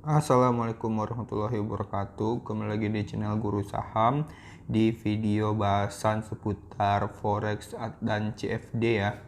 Assalamualaikum warahmatullahi wabarakatuh. Kembali lagi di channel Guru Saham di video bahasan seputar forex dan CFD ya.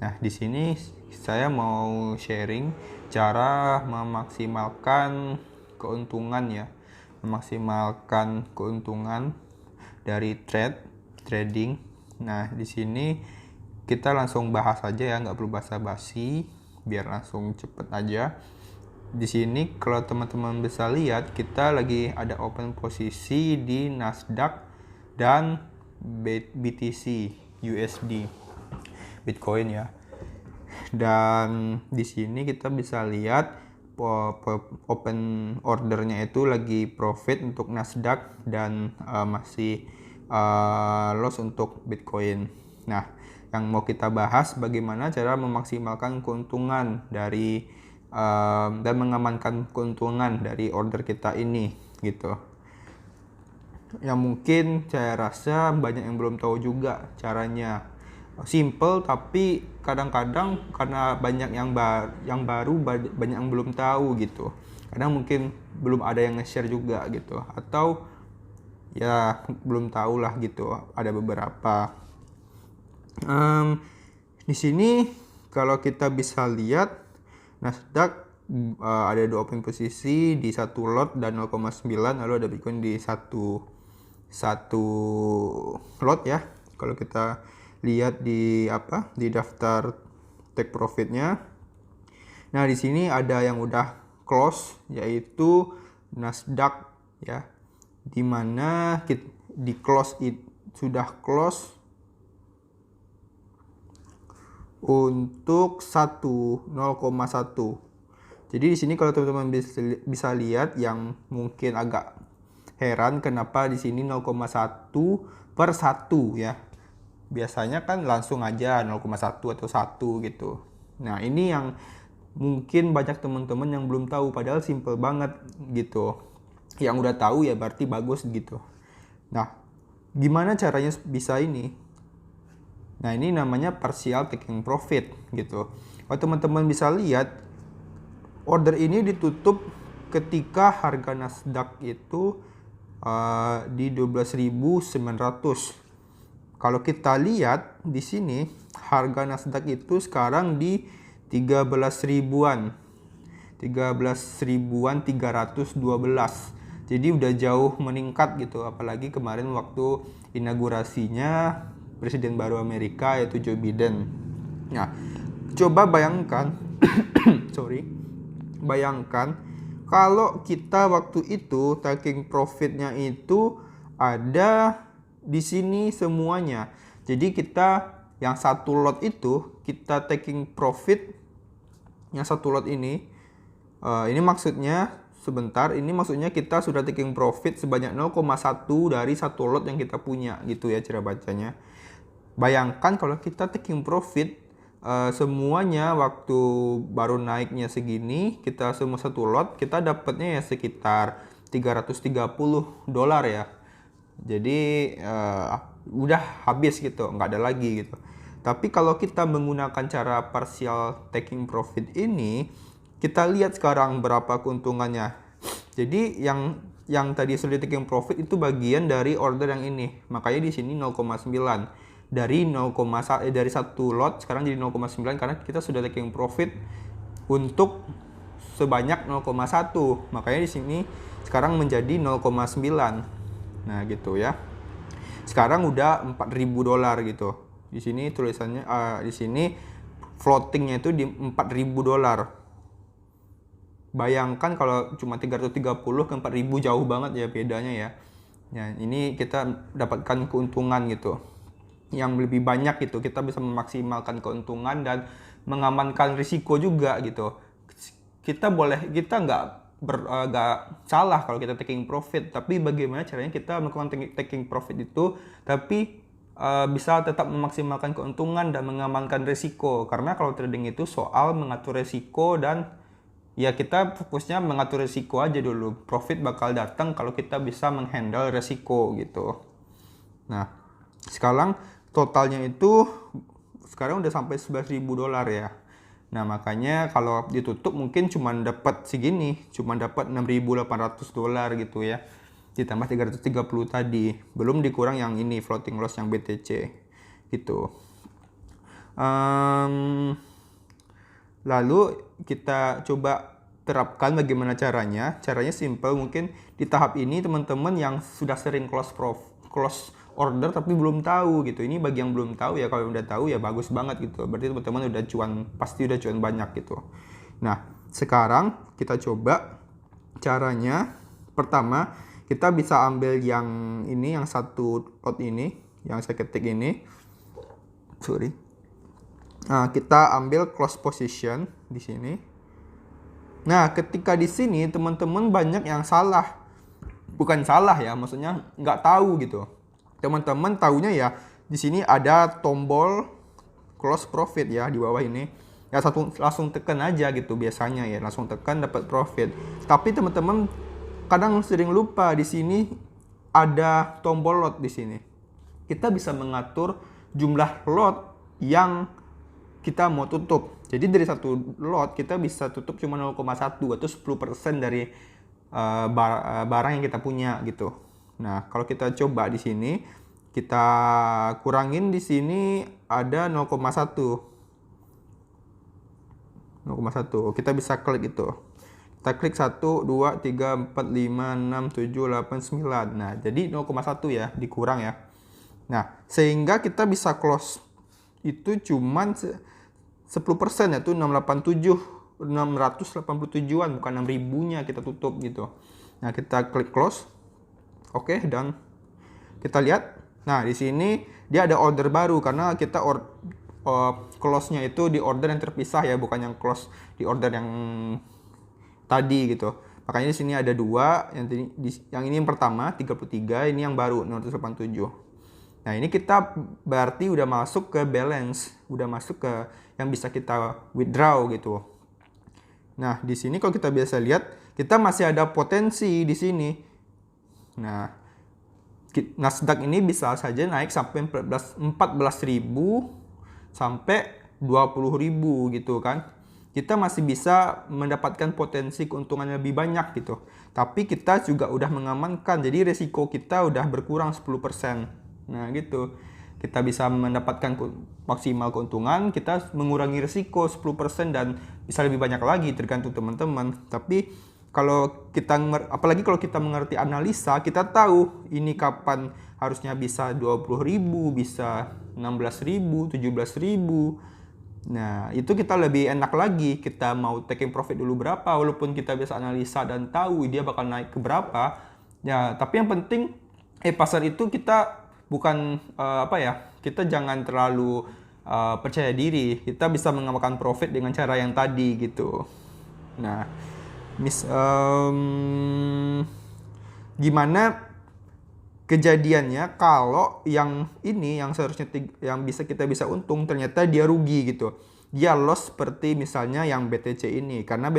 Nah, di sini saya mau sharing cara memaksimalkan keuntungan ya. Memaksimalkan keuntungan dari trading. Nah, di sini kita langsung bahas aja ya, nggak perlu basa-basi, biar langsung cepet aja. Di sini kalau teman-teman bisa lihat, kita lagi ada open posisi di Nasdaq dan BTC USD Bitcoin ya. Dan di sini kita bisa lihat open ordernya itu lagi profit untuk Nasdaq dan masih loss untuk Bitcoin. Nah, yang mau kita bahas bagaimana cara memaksimalkan keuntungan dari dan mengamankan keuntungan dari order kita ini gitu. Yang mungkin saya rasa banyak yang belum tahu juga caranya. Simple tapi kadang-kadang karena banyak yang baru, banyak yang belum tahu gitu. Kadang mungkin belum ada yang nge-share juga gitu, atau ya belum tahu lah gitu. Ada beberapa. Di sini kalau kita bisa lihat Nasdaq ada dua open posisi di satu lot dan 0,9, lalu ada Bitcoin di satu lot ya. Kalau kita lihat di daftar take profitnya. Nah, di sini ada yang udah close yaitu Nasdaq ya. Dimana di close sudah close untuk 0,1. Jadi di sini kalau teman-teman bisa lihat, yang mungkin agak heran kenapa di sini 0,1 per 1 ya. Biasanya kan langsung aja 0,1 atau 1 gitu. Nah, ini yang mungkin banyak teman-teman yang belum tahu, padahal simple banget gitu. Yang udah tahu ya berarti bagus gitu. Nah, gimana caranya bisa ini? Nah, ini namanya partial taking profit gitu. Kalau teman-teman bisa lihat, order ini ditutup ketika harga Nasdaq itu di 12.900. Kalau kita lihat di sini, harga Nasdaq itu sekarang di 13 ribuan. 13.312. Jadi udah jauh meningkat gitu, apalagi kemarin waktu inaugurasinya Presiden baru Amerika yaitu Joe Biden. Nah, coba bayangkan, bayangkan kalau kita waktu itu taking profitnya itu ada di sini semuanya. Jadi kita yang satu lot itu kita taking profit yang satu lot ini. Ini maksudnya kita sudah taking profit sebanyak 0,1 dari satu lot yang kita punya gitu ya cara bacanya. Bayangkan kalau kita taking profit semuanya waktu baru naiknya segini, kita semua satu lot, kita dapatnya ya sekitar $330 ya. Jadi udah habis gitu, nggak ada lagi gitu. Tapi kalau kita menggunakan cara partial taking profit ini, kita lihat sekarang berapa keuntungannya. Jadi yang tadi sudah taking profit itu bagian dari order yang ini. Makanya di sini 0,9. Dari 0,1 dari satu lot sekarang jadi 0,9 karena kita sudah taking profit untuk sebanyak 0,1. Makanya di sini sekarang menjadi 0,9. Nah, gitu ya. Sekarang udah $4.000 gitu. Di sini tulisannya di sini floatingnya itu di $4.000. Bayangkan kalau cuma 330 ke 4.000 jauh banget ya bedanya ya. Nah, ini kita dapatkan keuntungan gitu yang lebih banyak gitu. Kita bisa memaksimalkan keuntungan dan mengamankan risiko juga gitu. Kita nggak salah kalau kita taking profit, tapi bagaimana caranya kita melakukan taking profit itu tapi bisa tetap memaksimalkan keuntungan dan mengamankan risiko. Karena kalau trading itu soal mengatur risiko, dan ya kita fokusnya mengatur risiko aja dulu. Profit bakal datang kalau kita bisa menghandle risiko gitu. Nah, sekarang totalnya itu sekarang udah sampai $11.000 ya. Nah, makanya kalau ditutup mungkin cuma dapat segini, cuma dapat 6.800 dolar gitu ya. Ditambah 330 tadi, belum dikurang yang ini floating loss yang BTC gitu. Lalu kita coba terapkan bagaimana caranya. Caranya simple, mungkin di tahap ini teman-teman yang sudah sering close order tapi belum tahu gitu. Ini bagi yang belum tahu ya, kalau udah tahu ya bagus banget gitu. Berarti teman-teman udah pasti udah cuan banyak gitu. Nah, sekarang kita coba caranya. Pertama, kita bisa ambil yang ini, yang satu lot ini, yang saya ketik ini. Nah, kita ambil close position di sini. Nah, ketika di sini teman-teman banyak yang salah. Bukan salah ya, maksudnya nggak tahu gitu. Teman-teman tahunya ya di sini ada tombol close profit ya di bawah ini. Ya langsung tekan aja gitu biasanya ya, langsung tekan dapat profit. Tapi teman-teman kadang sering lupa di sini ada tombol lot di sini. Kita bisa mengatur jumlah lot yang kita mau tutup. Jadi dari satu lot kita bisa tutup cuma 0,1 atau 10% dari barang yang kita punya gitu. Nah, kalau kita coba di sini, kita kurangin di sini ada 0,1. Kita bisa klik itu. Kita klik 1, 2, 3, 4, 5, 6, 7, 8, 9. Nah, jadi 0,1 ya, dikurang ya. Nah, sehingga kita bisa close itu cuman 10% yaitu 687-an, bukan 6.000-nya kita tutup gitu. Nah, kita klik close. Oke, dan kita lihat. Nah, di sini dia ada order baru karena kita close-nya itu di order yang terpisah ya, bukan yang close di order yang tadi gitu. Makanya di sini ada dua, yang ini yang pertama 33, ini yang baru 687. Nah, ini kita berarti udah masuk ke balance, udah masuk ke yang bisa kita withdraw gitu. Nah, di sini kalau kita biasa lihat, kita masih ada potensi di sini. Nah, Nasdaq ini bisa saja naik sampai 14.000 sampai 20.000 gitu kan. Kita masih bisa mendapatkan potensi keuntungan lebih banyak gitu. Tapi kita juga udah mengamankan, jadi resiko kita udah berkurang 10%. Nah gitu, kita bisa mendapatkan maksimal keuntungan, kita mengurangi risiko 10% dan bisa lebih banyak lagi tergantung teman-teman. Tapi kalau kita, apalagi kalau kita mengerti analisa, kita tahu ini kapan harusnya bisa 20.000, bisa 16.000, 17.000. Nah, itu kita lebih enak lagi, kita mau taking profit dulu berapa, walaupun kita bisa analisa dan tahu dia bakal naik ke berapa. Ya, tapi yang penting pasar itu kita bukan kita jangan terlalu percaya diri. Kita bisa mengamalkan profit dengan cara yang tadi gitu. Nah, gimana kejadiannya kalau yang ini yang seharusnya yang kita bisa untung ternyata dia rugi gitu. Dia loss seperti misalnya yang BTC ini, karena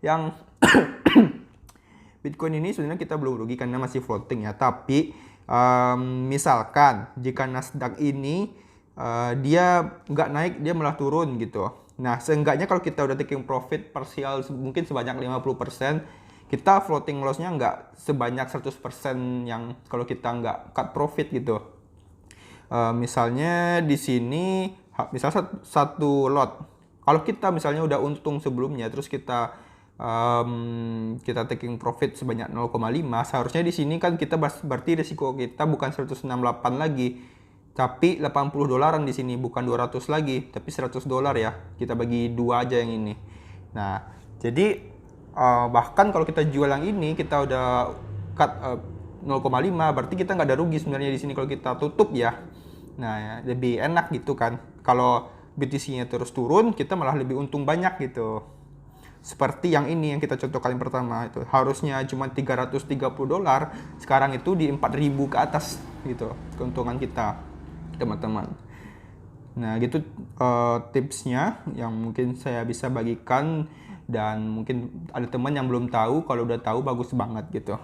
yang Bitcoin ini sebenarnya kita belum rugi karena masih floating ya. Tapi misalkan jika Nasdaq ini dia nggak naik, dia malah turun gitu. Nah, seenggaknya kalau kita udah taking profit parsial mungkin sebanyak 50%, kita floating loss-nya nggak sebanyak 100% yang kalau kita nggak cut profit gitu. Misalnya di sini, satu lot. Kalau kita misalnya udah untung sebelumnya, terus kita taking profit sebanyak 0,5, seharusnya di sini kan kita berarti risiko kita bukan 168 lagi, tapi 80 dolaran di sini, bukan 200 lagi, tapi 100 dolar ya. Kita bagi dua aja yang ini. Nah, jadi bahkan kalau kita jual yang ini, kita udah cut 0,5, berarti kita nggak ada rugi sebenarnya di sini kalau kita tutup ya. Nah, ya, lebih enak gitu kan. Kalau BTC-nya terus turun, kita malah lebih untung banyak gitu. Seperti yang ini yang kita contohkan yang pertama, itu harusnya cuma 330 dolar, sekarang itu di 4.000 ke atas gitu keuntungan kita, teman-teman. Nah, gitu tipsnya yang mungkin saya bisa bagikan. Dan mungkin ada teman yang belum tahu, kalau udah tahu bagus banget gitu.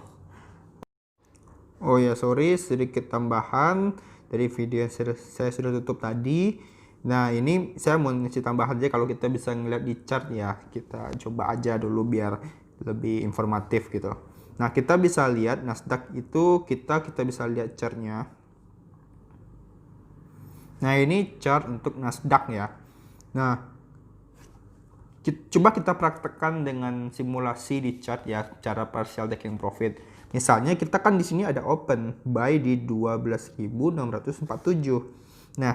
Oh ya, sorry, sedikit tambahan dari video yang saya sudah tutup tadi. Nah, ini saya mau ngasih tambahan aja kalau kita bisa ngeliat di chart ya. Kita coba aja dulu biar lebih informatif gitu. Nah, kita bisa lihat Nasdaq itu kita bisa lihat chartnya. Nah, ini chart untuk Nasdaq ya. Nah, coba kita praktekkan dengan simulasi di chart ya, cara partial taking profit. Misalnya kita kan di sini ada open buy di 12.647. Nah,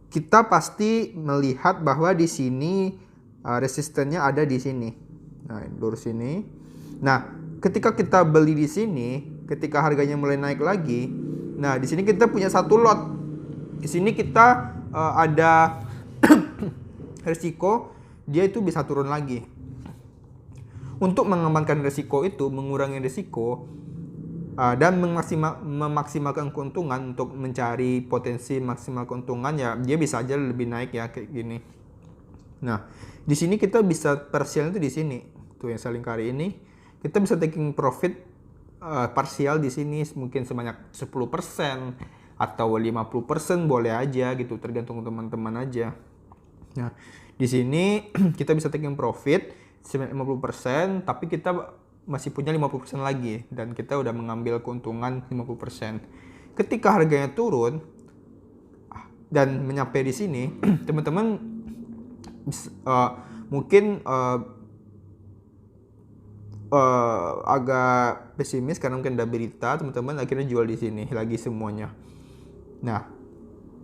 kita pasti melihat bahwa di sini resistennya ada di sini. Nah, lurus sini. Nah, ketika kita beli di sini, ketika harganya mulai naik lagi, nah di sini kita punya satu lot. Di sini kita ada risiko dia itu bisa turun lagi. Untuk mengamankan risiko itu, mengurangi risiko dan memaksimalkan keuntungan, untuk mencari potensi maksimal keuntungan ya, dia bisa aja lebih naik ya kayak gini. Nah, di sini kita bisa parsial itu di sini. Tuh yang saya lingkari ini, kita bisa taking profit parsial di sini mungkin sebanyak 10% atau 50% boleh aja gitu, tergantung teman-teman aja. Nah, di sini kita bisa taking profit 50%, tapi kita masih punya 50% lagi dan kita udah mengambil keuntungan 50%. Ketika harganya turun dan menyampai di sini, teman-teman mungkin agak pesimis karena mungkin ada berita, teman-teman akhirnya jual di sini lagi semuanya. Nah,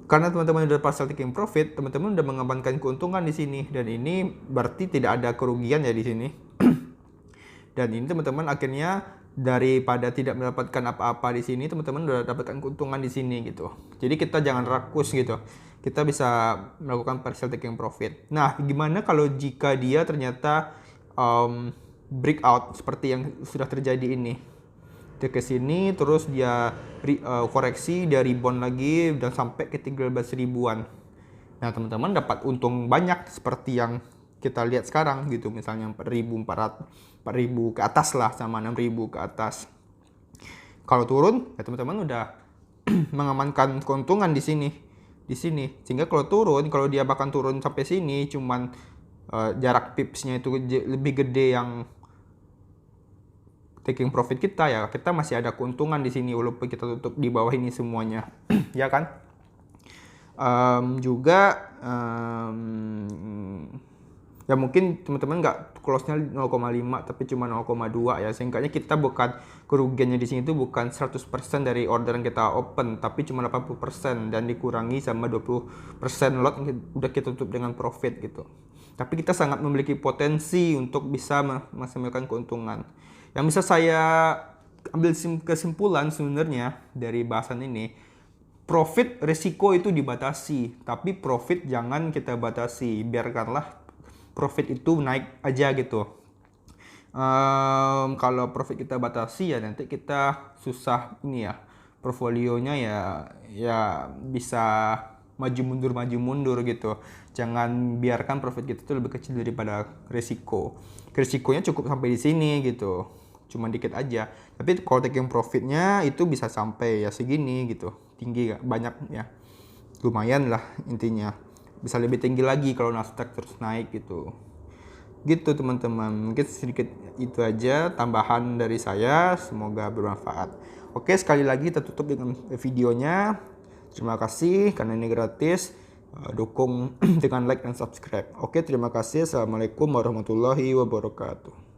karena teman-teman udah partial taking profit, teman-teman udah mengamankan keuntungan di sini, dan ini berarti tidak ada kerugian ya di sini. Dan ini teman-teman akhirnya daripada tidak mendapatkan apa-apa di sini, teman-teman udah dapatkan keuntungan di sini gitu. Jadi kita jangan rakus gitu. Kita bisa melakukan partial taking profit. Nah, gimana kalau jika dia ternyata breakout seperti yang sudah terjadi ini? Dia ke sini terus dia koreksi, dia rebound lagi dan sampai ke 13 ribuan. Nah, teman-teman dapat untung banyak seperti yang kita lihat sekarang gitu, misalnya 4.400, 4.000 ke atas lah, sama 6.000 ke atas. Kalau turun ya teman-teman udah mengamankan keuntungan di sini. Sehingga kalau turun, kalau dia bahkan turun sampai sini, cuman jarak pipsnya itu lebih gede yang taking profit kita, ya kita masih ada keuntungan di sini walaupun kita tutup di bawah ini semuanya. Ya kan? Ya mungkin teman-teman nggak close-nya 0,5 tapi cuma 0,2 ya. Sehingga kita bukan kerugiannya di sini itu bukan 100% dari order yang kita open, tapi cuma 80% dan dikurangi sama 20% lot yang udah kita tutup dengan profit gitu. Tapi kita sangat memiliki potensi untuk bisa memaksimalkan keuntungan. Yang bisa saya ambil kesimpulan sebenarnya dari bahasan ini, profit risiko itu dibatasi, tapi profit jangan kita batasi. Biarkanlah profit itu naik aja gitu. Kalau profit kita batasi ya nanti kita susah ini ya, portfolionya ya bisa maju mundur gitu. Jangan biarkan profit kita itu lebih kecil daripada risiko. Risikonya cukup sampai di sini gitu, cuma dikit aja. Tapi kalau taking profitnya itu bisa sampai ya segini gitu, tinggi gak banyak ya, lumayan lah intinya. Bisa lebih tinggi lagi kalau Nasdaq terus naik gitu teman-teman. Mungkin sedikit itu aja tambahan dari saya, semoga bermanfaat. Oke, sekali lagi kita tutup dengan videonya. Terima kasih karena ini gratis. Dukung dengan like dan subscribe. Oke, terima kasih. Assalamualaikum warahmatullahi wabarakatuh.